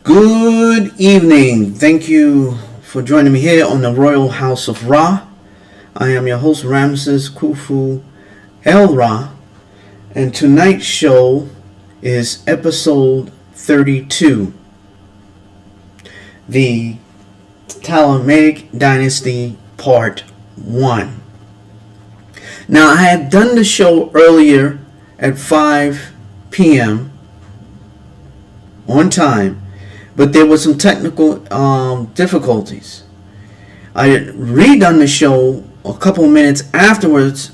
Good evening. Thank you for joining me here on the Royal House of Ra. I am your host Ramses Khufu El Ra, and tonight's show is episode 32, the Ptolemaic Dynasty Part 1. Now, I had done the show earlier at 5 p.m. on time, but there were some technical difficulties. I had redone the show a couple minutes afterwards,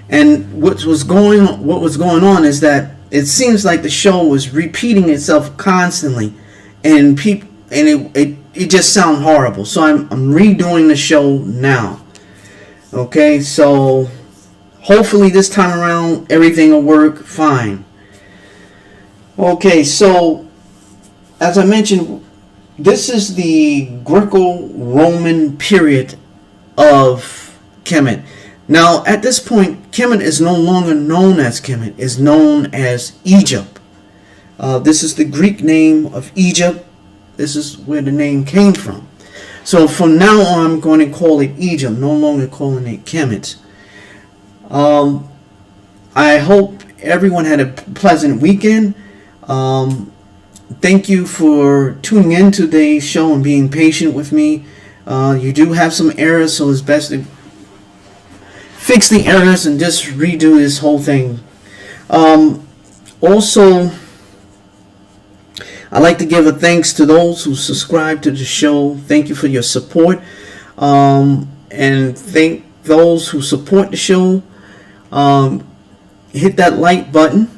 and what was going on is that it seems like the show was repeating itself constantly, and it just sounded horrible. So I'm redoing the show now. Okay, so hopefully this time around everything will work fine. Okay, so as I mentioned, this is the Greco-Roman period of Kemet. Now, at this point, Kemet is no longer known as Kemet. It's known as Egypt. This is the Greek name of Egypt. This is where the name came from. So from now on, I'm going to call it Egypt, no longer calling it Kemet. I hope everyone had a pleasant weekend. Thank you for tuning in to today's show and being patient with me. You do have some errors, so it's best to fix the errors and just redo this whole thing. Also, I'd like to give a thanks to those who subscribe to the show. Thank you for your support. And thank those who support the show. Hit that like button.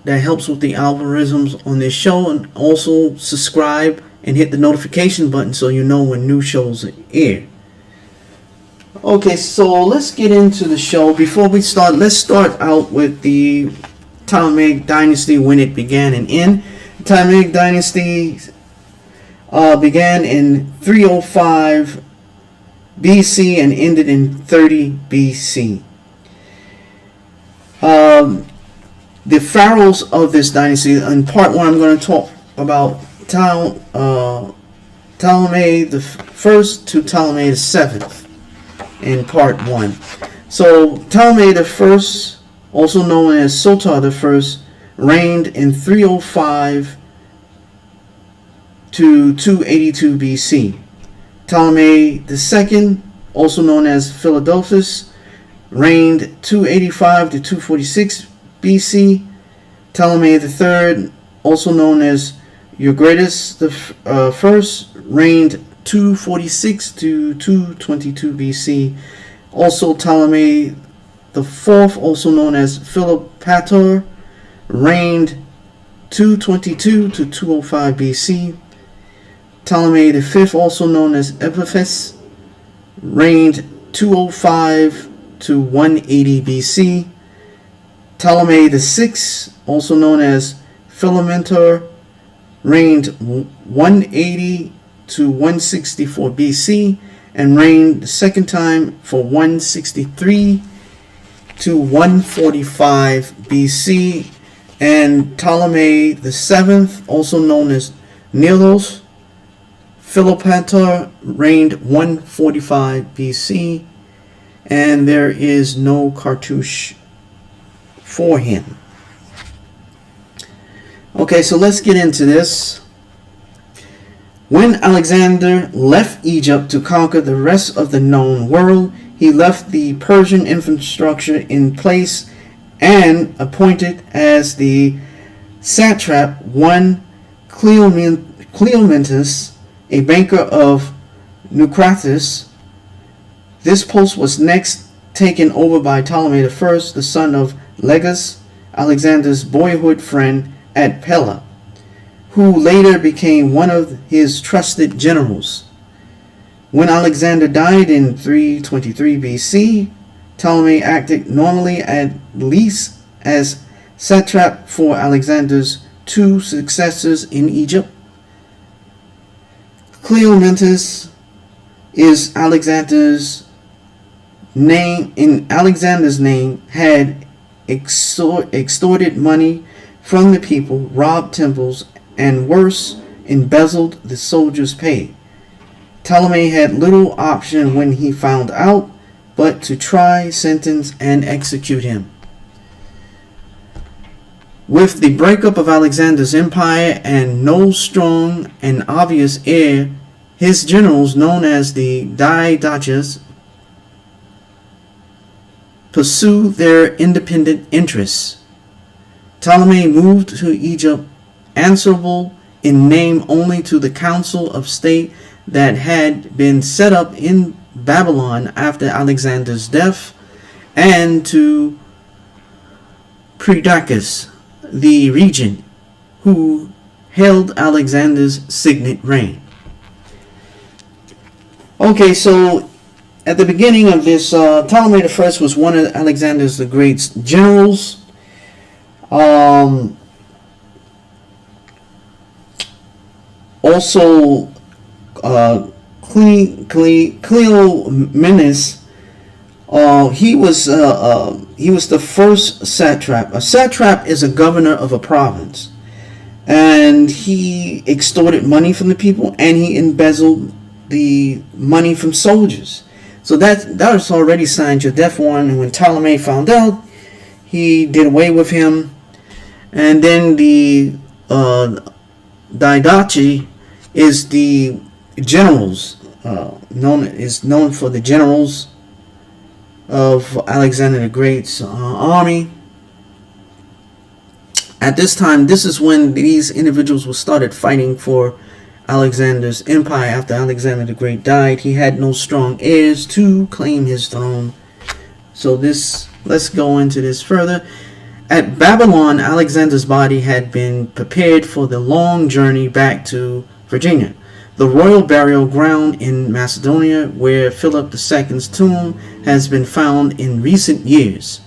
That helps with the algorithms on this show, and also subscribe and hit the notification button so you know when new shows are aired. Okay, so let's get into the show. Before we start, let's start out with the Ptolemaic Dynasty, when it began and ended. The Ptolemaic Dynasty began in 305 BC and ended in 30 BC. The pharaohs of this dynasty. In part 1, I'm going to talk about Ptolemy the First to Ptolemy the Seventh in part 1. So Ptolemy the First, also known as Soter the First, reigned in 305 to 282 BC. Ptolemy the Second, also known as Philadelphus, reigned 285 to 246 BC. Ptolemy III, also known as Euergetes I, reigned 246 to 222 BC. Also Ptolemy IV, also known as Philopator, reigned 222 to 205 BC. Ptolemy V, also known as Epiphanes, reigned 205 to 180 BC. Ptolemy VI, also known as Philometor, reigned 180 to 164 BC and reigned the second time for 163 to 145 BC. And Ptolemy VII, also known as Neo Philopator, reigned 145 BC, and there is no cartouche for him. Okay, so let's get into this. When Alexander left Egypt to conquer the rest of the known world, he left the Persian infrastructure in place and appointed as the satrap one Cleomenes, a banker of Naucratis. This post was next taken over by Ptolemy I, the son of Legas, Alexander's boyhood friend at Pella, who later became one of his trusted generals. When Alexander died in 323 BC, Ptolemy acted normally, at least as satrap for Alexander's two successors in Egypt. Cleomenes is Alexander's name. In Alexander's name, had extorted money from the people, robbed temples, and worse, embezzled the soldiers' pay. Ptolemy had little option when he found out but to try, sentence, and execute him. With the breakup of Alexander's empire and no strong and obvious heir, his generals, known as the Diadoches, pursued their independent interests. Ptolemy moved to Egypt, answerable in name only to the Council of State that had been set up in Babylon after Alexander's death, and to Perdiccas, the regent, who held Alexander's signet reign. Okay, so at the beginning of this, Ptolemy I was one of Alexander the Great's generals. Also, Cleomenes, he was the first satrap. A satrap is a governor of a province, and he extorted money from the people, and he embezzled the money from soldiers. So that was already signed your death warrant. And when Ptolemy found out, he did away with him. And then the Diadochi is the generals, known for the generals of Alexander the Great's army. At this time, this is when these individuals were started fighting for Alexander's empire. After Alexander the Great died, he had no strong heirs to claim his throne. So let's go into this further. At Babylon, Alexander's body had been prepared for the long journey back to Virginia, the royal burial ground in Macedonia, where Philip II's tomb has been found in recent years.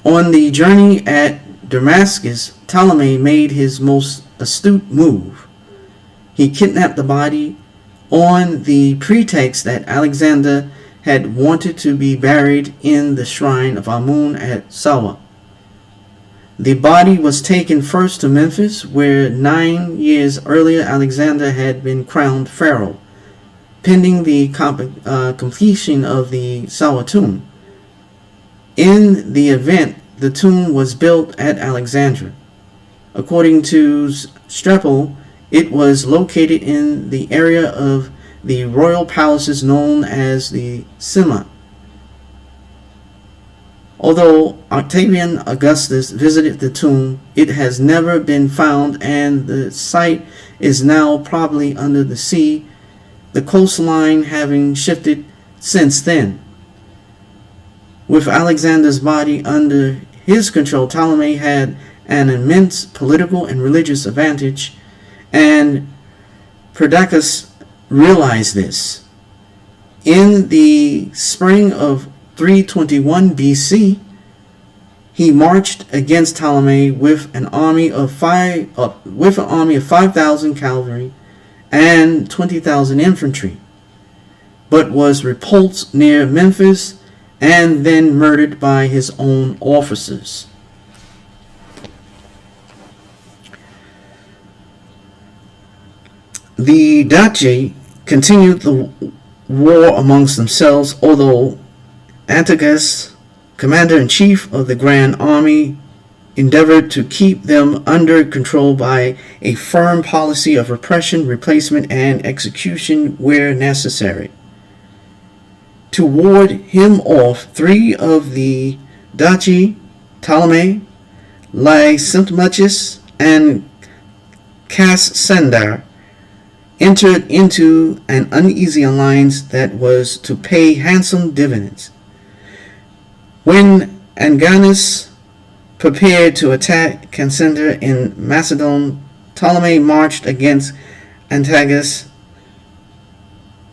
On the journey at Damascus, Ptolemy made his most astute move. He kidnapped the body on the pretext that Alexander had wanted to be buried in the shrine of Amun at Sawa. The body was taken first to Memphis, where 9 years earlier Alexander had been crowned pharaoh, pending the completion of the Sawa tomb. In the event, the tomb was built at Alexandria. According to Strepel, it was located in the area of the royal palaces known as the Sema. Although Octavian Augustus visited the tomb, it has never been found, and the site is now probably under the sea, the coastline having shifted since then. With Alexander's body under his control, Ptolemy had an immense political and religious advantage, and Perdiccas realized this. In the spring of 321 BC, he marched against Ptolemy with an army of 5,000 cavalry and 20,000 infantry, but was repulsed near Memphis and then murdered by his own officers. The Daci continued the war amongst themselves, although Antiochus, commander-in-chief of the Grand Army, endeavored to keep them under control by a firm policy of repression, replacement, and execution where necessary. To ward him off, 3 of the Daci, Ptolemy, Lysimachus, and Cassandra, entered into an uneasy alliance that was to pay handsome dividends. When Anganus prepared to attack Cassandra in Macedon, Ptolemy marched against Antiochus,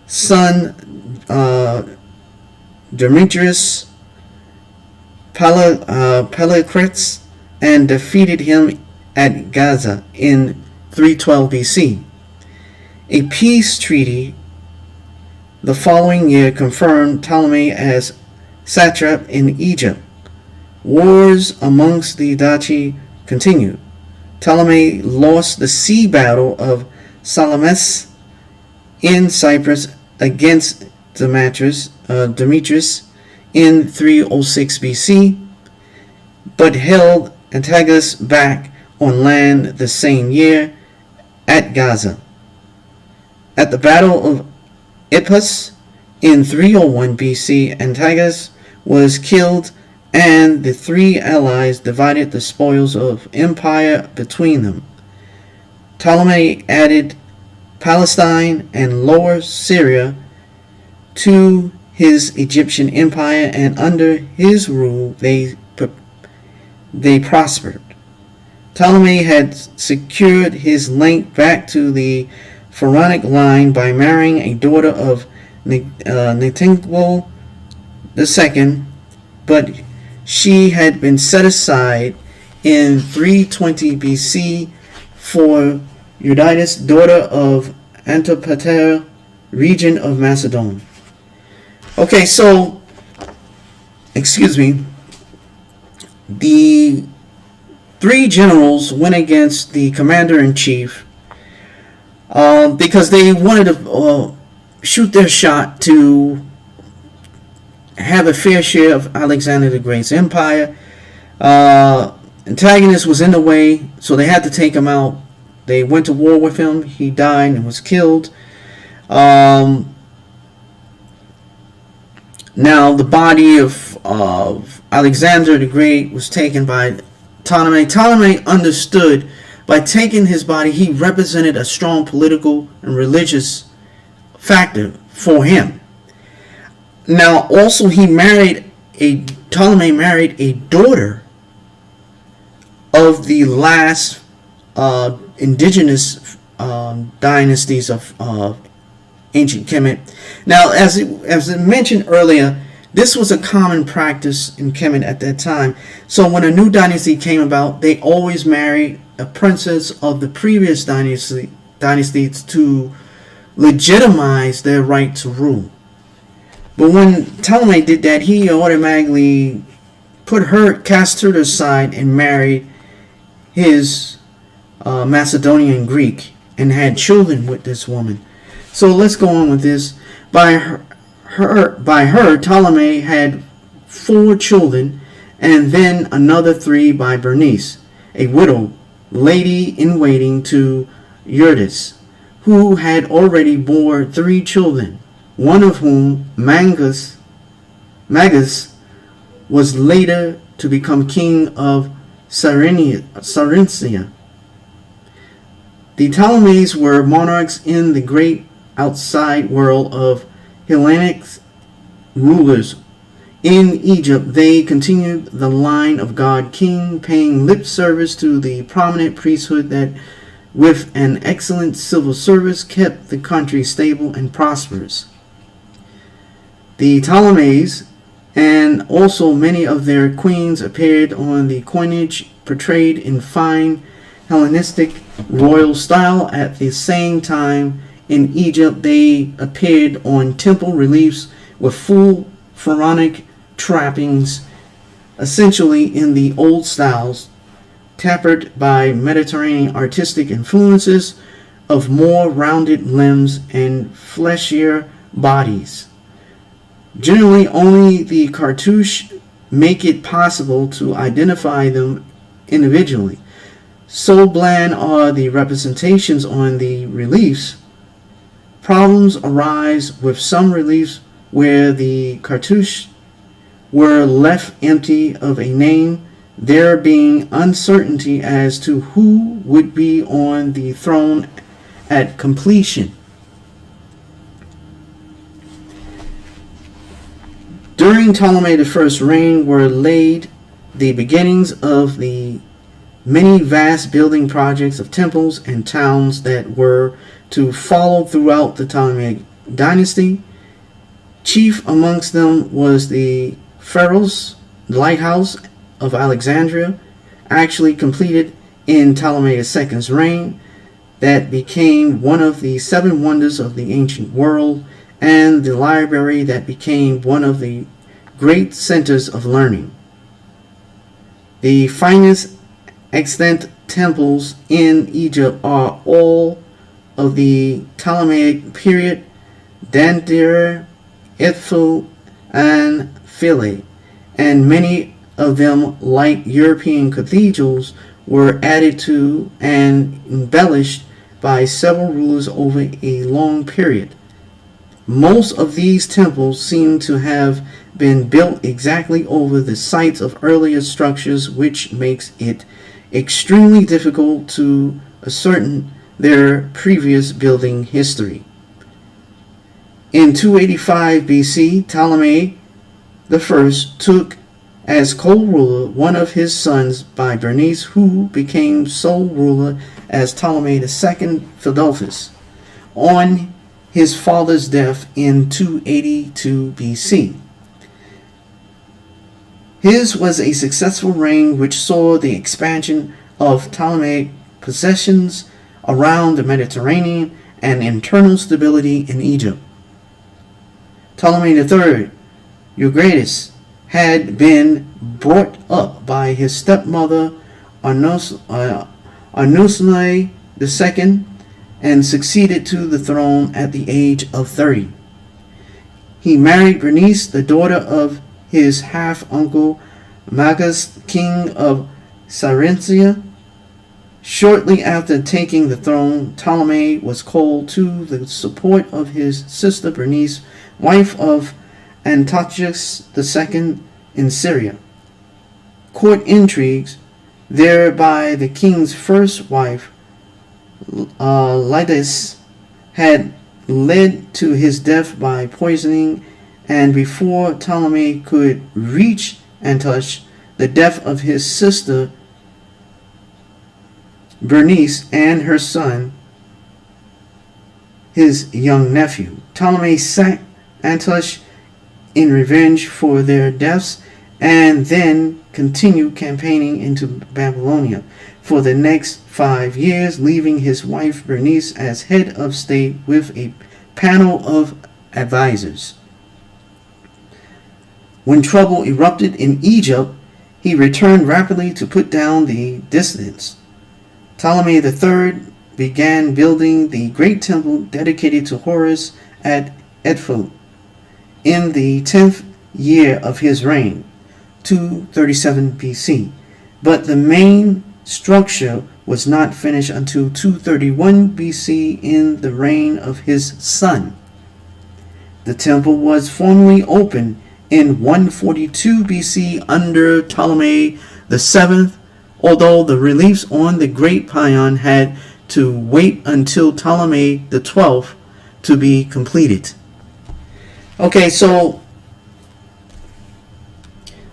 son Demetrius Polycrates, and defeated him at Gaza in 312 BC. A peace treaty the following year confirmed Ptolemy as satrap in Egypt. Wars amongst the Daci continued. Ptolemy lost the sea battle of Salamis in Cyprus against Demetrius in 306 BC, but held Antigonus back on land the same year at Gaza. At the Battle of Epiphanes in 301 BC, Antigonus was killed, and the three allies divided the spoils of empire between them. Ptolemy added Palestine and Lower Syria to his Egyptian empire, and under his rule they prospered. Ptolemy had secured his link back to the Pharaonic line by marrying a daughter of Netanel II, but she had been set aside in 320 BC for Euergetes, daughter of Antipater, region of Macedon. Okay, so, the three generals went against the commander-in-chief because they wanted to shoot their shot to have a fair share of Alexander the Great's empire. Antigonus was in the way, so they had to take him out. They went to war with him. He died and was killed. Now, the body of Alexander the Great was taken by Ptolemy. Ptolemy understood by taking his body, he represented a strong political and religious factor for him. Now, also, Ptolemy married a daughter of the last indigenous dynasties of ancient Kemet. Now, as I mentioned earlier, this was a common practice in Kemet at that time. So when a new dynasty came about, they always married a princess of the previous dynasty to legitimize their right to rule. But when Ptolemy did that, he automatically cast her to the side and married his Macedonian Greek and had children with this woman. So let's go on with this. By her, Ptolemy had 4 children, and then another 3 by Bernice, a widow, lady-in-waiting to Euergetes, who had already bore 3 children, one of whom, Magus, was later to become king of Carinthia. The Ptolemies were monarchs in the great outside world of Hellenic rulers. In Egypt, they continued the line of God King, paying lip service to the prominent priesthood that, with an excellent civil service, kept the country stable and prosperous. The Ptolemies and also many of their queens appeared on the coinage portrayed in fine Hellenistic royal style. At the same time, in Egypt, they appeared on temple reliefs with full pharaonic trappings, essentially in the old styles, tempered by Mediterranean artistic influences of more rounded limbs and fleshier bodies. Generally, only the cartouche make it possible to identify them individually. So bland are the representations on the reliefs. Problems arise with some reliefs where the cartouches were left empty of a name, there being uncertainty as to who would be on the throne at completion. During Ptolemy I's reign were laid the beginnings of the many vast building projects of temples and towns that were to follow throughout the Ptolemaic Dynasty. Chief amongst them was the Pharaohs lighthouse of Alexandria, actually completed in Ptolemy II's reign, that became one of the 7 wonders of the ancient world, and the library that became one of the great centers of learning. The finest extant temples in Egypt are all of the Ptolemaic period, Dendera, Edfu, and Philae, and many of them, like European cathedrals, were added to and embellished by several rulers over a long period. Most of these temples seem to have been built exactly over the sites of earlier structures, which makes it extremely difficult to ascertain their previous building history. In 285 BC, Ptolemy I took as co-ruler one of his sons by Bernice, who became sole ruler as Ptolemy II Philadelphus on his father's death in 282 BC. His was a successful reign which saw the expansion of Ptolemaic possessions around the Mediterranean and internal stability in Egypt. Ptolemy III Euergetes had been brought up by his stepmother Arnusnae II and succeeded to the throne at the age of 30. He married Bernice, the daughter of his half-uncle Magas, king of Carinthia. Shortly after taking the throne, Ptolemy was called to the support of his sister Bernice, wife of Antiochus II in Syria. Court intrigues, thereby the king's first wife, Lydis, had led to his death by poisoning, and before Ptolemy could reach Antiochus, the death of his sister Bernice and her son, his young nephew. Ptolemy sacked Antiochus in revenge for their deaths, and then continued campaigning into Babylonia for the next 5 years, leaving his wife Bernice as head of state with a panel of advisors. When trouble erupted in Egypt, he returned rapidly to put down the dissidents. Ptolemy III began building the great temple dedicated to Horus at Edfu in the 10th year of his reign, 237 BC, but the main structure was not finished until 231 BC in the reign of his son. The temple was formally opened in 142 BC under Ptolemy VII, although the reliefs on the Great Pylon had to wait until Ptolemy XII to be completed. Okay, so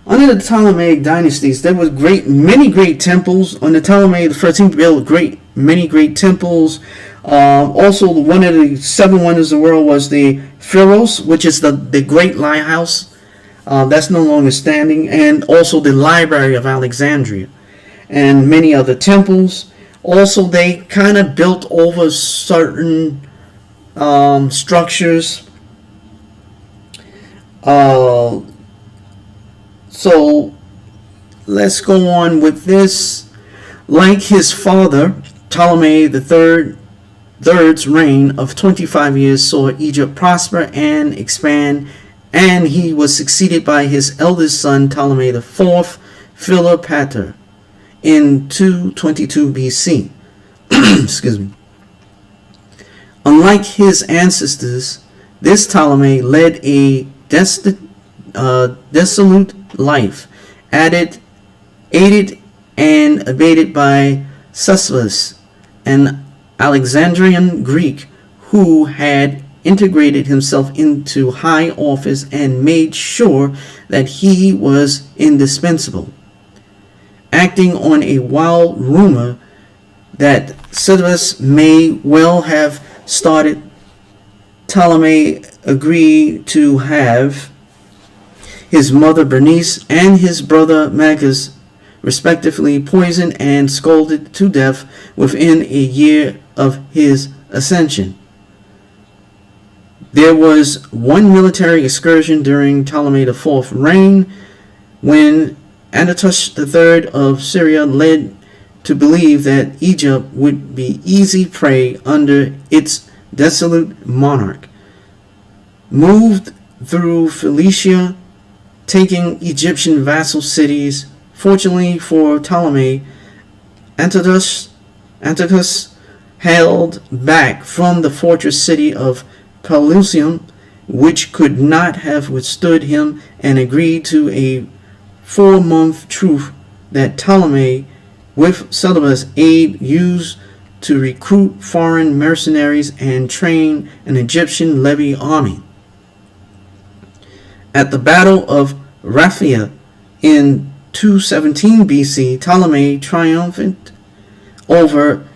under the Ptolemaic dynasties, there was many great temples. On the Ptolemy XIII built many great temples. Also, one of the 7 wonders of the world was the Pharaohs, which is the Great Lighthouse. That's no longer standing, and also the Library of Alexandria, and many other temples. Also, they kind of built over certain structures. So let's go on with this. Like his father, Ptolemy III's reign of 25 years saw Egypt prosper and expand, and he was succeeded by his eldest son, Ptolemy IV Philopator, in 222 BC. Excuse me. Unlike his ancestors, this Ptolemy led a dissolute life, aided and abated by Sisyphus, an Alexandrian Greek who had integrated himself into high office and made sure that he was indispensable. Acting on a wild rumor that Sisyphus may well have started, Ptolemy agreed to have his mother Bernice and his brother Magas respectively poisoned and scalded to death within a year of his ascension. There was one military excursion during Ptolemy IV's reign when Antiochus III of Syria led to believe that Egypt would be easy prey under its desolate monarch. Moved through Phoenicia, taking Egyptian vassal cities. Fortunately for Ptolemy, Antiochus held back from the fortress city of Pelusium, which could not have withstood him, and agreed to a 4-month truce that Ptolemy, with Seleucus' aid, used to recruit foreign mercenaries and train an Egyptian levy army. At the Battle of Raphia in 217 BC, Ptolemy triumphed over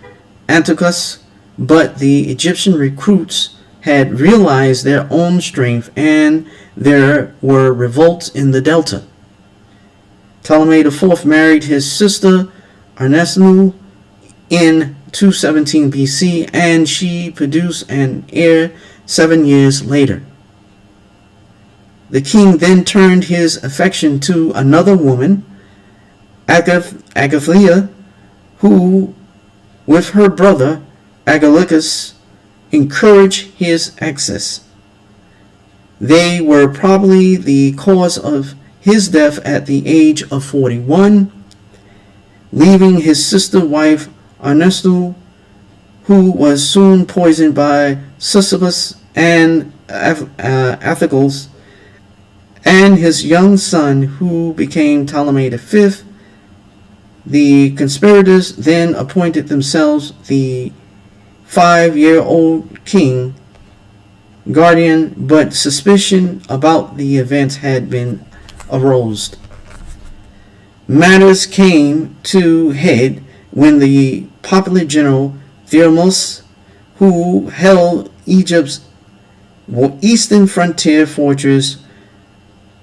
Antiochus, but the Egyptian recruits had realized their own strength, and there were revolts in the delta. Ptolemy IV married his sister Arnesnu in 217 BC, and she produced an heir 7 years later. The king then turned his affection to another woman, Agathia, who, with her brother Agricola, encouraged his excess. They were probably the cause of his death at the age of 41, leaving his sister wife Arnestu, who was soon poisoned by Sisyphus and Athocles, and his young son, who became Ptolemy V. The conspirators then appointed themselves the 5-year-old king guardian, but suspicion about the events had been aroused. Matters came to head when the popular general Thermos, who held Egypt's eastern frontier fortress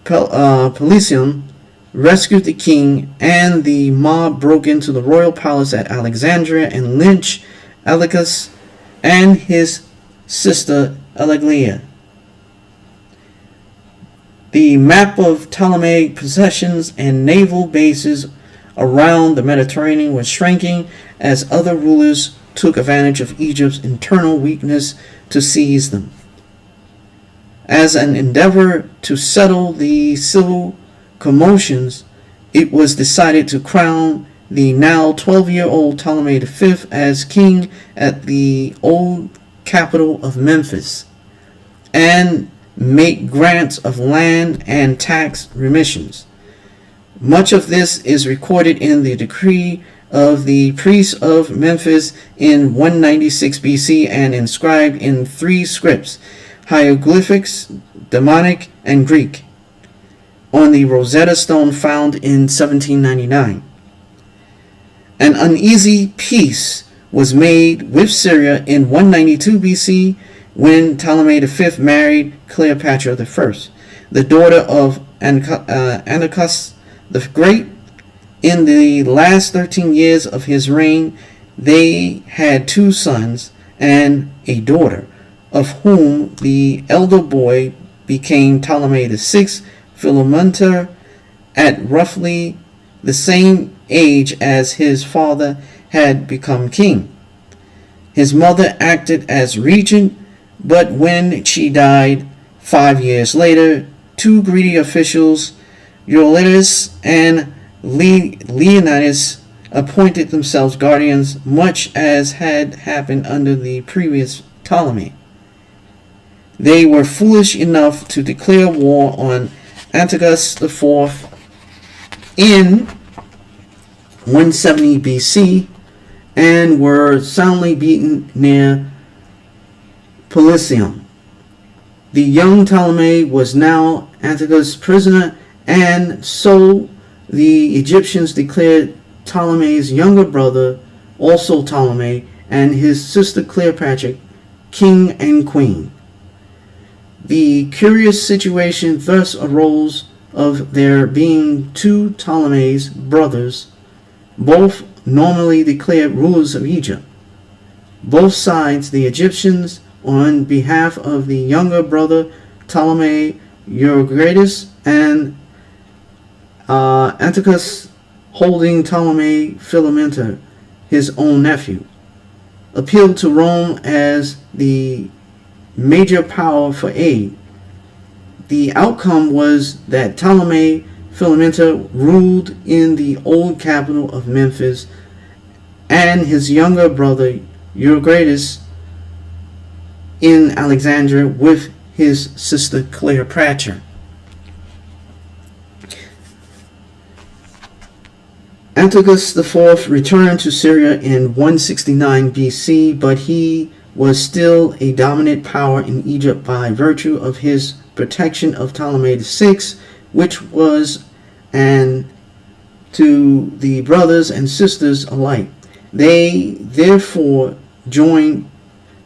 Pelusium, rescued the king, and the mob broke into the royal palace at Alexandria and lynched Alecus and his sister Eleglia. The map of Ptolemaic possessions and naval bases around the Mediterranean was shrinking as other rulers took advantage of Egypt's internal weakness to seize them. As an endeavor to settle the civil commotions, it was decided to crown the now 12-year-old Ptolemy V as king at the old capital of Memphis, and make grants of land and tax remissions. Much of this is recorded in the decree of the priests of Memphis in 196 BC and inscribed in 3 scripts: hieroglyphics, Demonic, and Greek, on the Rosetta Stone found in 1799. An uneasy peace was made with Syria in 192 BC when Ptolemy V married Cleopatra I, the daughter of Antiochus the Great. In the last 13 years of his reign, they had 2 sons and a daughter, of whom the elder boy became Ptolemy VI Philometor at roughly the same age as his father had become king. His mother acted as regent, but when she died 5 years later, 2 greedy officials, Euergetes and Leonidas, appointed themselves guardians, much as had happened under the previous Ptolemy. They were foolish enough to declare war on Antiochus IV in 170 BC and were soundly beaten near Pelusium. The young Ptolemy was now Antiochus' prisoner, and so the Egyptians declared Ptolemy's younger brother, also Ptolemy, and his sister Cleopatra king and queen. The curious situation thus arose of there being 2 Ptolemy's brothers, both normally declared rulers of Egypt. Both sides, the Egyptians on behalf of the younger brother Ptolemy Euergetes and Antiochus holding Ptolemy Philometor his own nephew, appealed to Rome as the major power for aid. The outcome was that Ptolemy Philometor ruled in the old capital of Memphis, and his younger brother Euergetes in Alexandria with his sister Cleopatra. Antiochus IV returned to Syria in 169 BC, but he was still a dominant power in Egypt by virtue of his protection of Ptolemy VI, which was an to the brothers and sisters alike. They therefore joined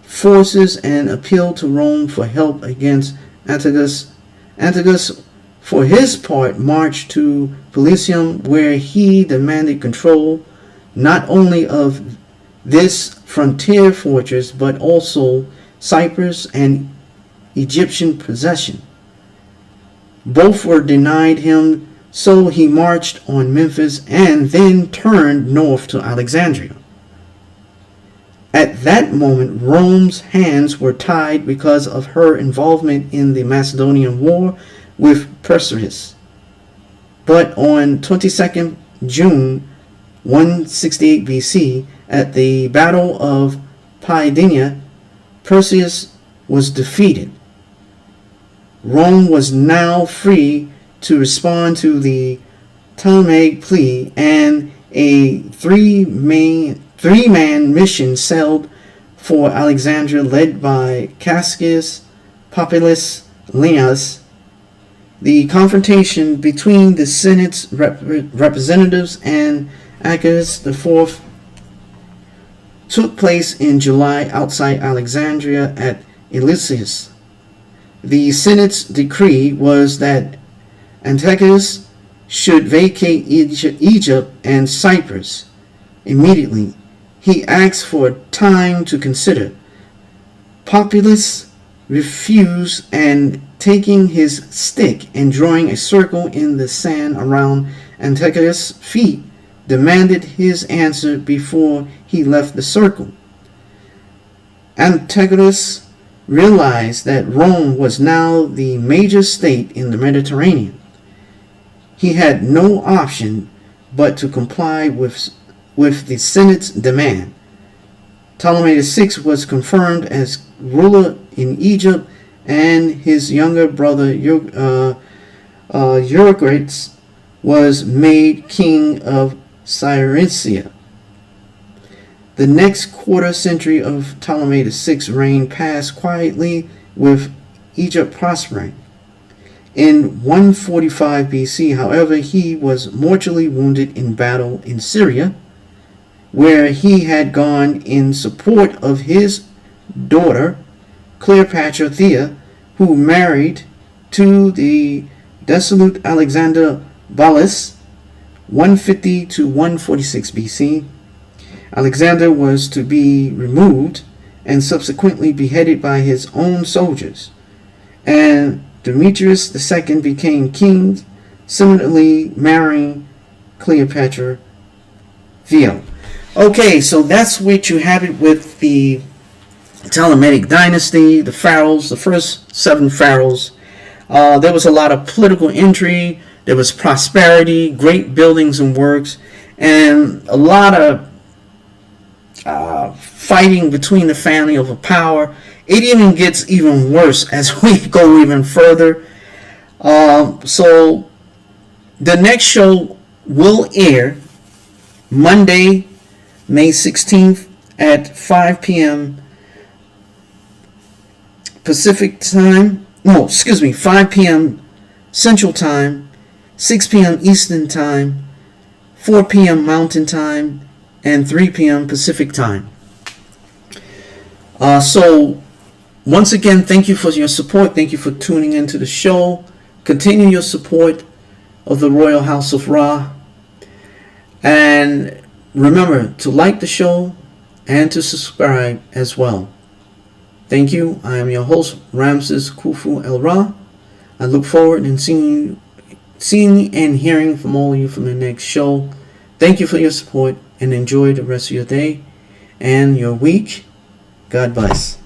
forces and appealed to Rome for help against Antiochus. Antiochus, for his part, marched to Pelusium, where he demanded control not only of this frontier fortress, but also Cyprus and Egyptian possession. Both were denied him, so he marched on Memphis and then turned north to Alexandria. At that moment, Rome's hands were tied because of her involvement in the Macedonian War with Perseus. But on 22nd June 168 BC, at the Battle of Pydenia, Perseus was defeated. Rome was now free to respond to the Ptolemaic plea, and a three-man mission sailed for Alexandria, led by Cassius Populus Leonidas. The confrontation between the Senate's representatives and Antiochus IV took place in July outside Alexandria at Eleusis. The Senate's decree was that Antiochus should vacate Egypt and Cyprus immediately. He asked for time to consider. Populus refused, and taking his stick and drawing a circle in the sand around Antiochus' feet, demanded his answer before he left the circle. Antiochus realized that Rome was now the major state in the Mediterranean. He had no option but to comply with the Senate's demand. Ptolemy VI was confirmed as ruler in Egypt, and his younger brother Euergetes was made king of Cilicia. The next quarter century of Ptolemy VI's reign passed quietly, with Egypt prospering. In 145 BC, however, he was mortally wounded in battle in Syria, where he had gone in support of his daughter Cleopatra Thea, who married to the dissolute Alexander Balus, 150 to 146 BC. Alexander was to be removed and subsequently beheaded by his own soldiers, and Demetrius II became king, similarly marrying Cleopatra Thea. Okay, so that's what you have it with the Ptolemaic Dynasty, the Pharaohs, the first 7 Pharaohs. There was a lot of political intrigue, there was prosperity, great buildings and works, and a lot of fighting between the family over power. It even gets even worse as we go even further. So the next show will air Monday, May 16th at 5 p.m. Pacific time. No, excuse me, 5 p.m. Central Time, 6 p.m. Eastern Time, 4 p.m. Mountain Time, and 3 p.m. Pacific Time. So, once again, thank you for your support. Thank you for tuning into the show. Continue your support of the Royal House of Ra. And remember to like the show and to subscribe as well. Thank you. I am your host, Ramses Khufu El Ra. I look forward to seeing and hearing from all of you from the next show. Thank you for your support. and enjoy the rest of your day and your week. God bless.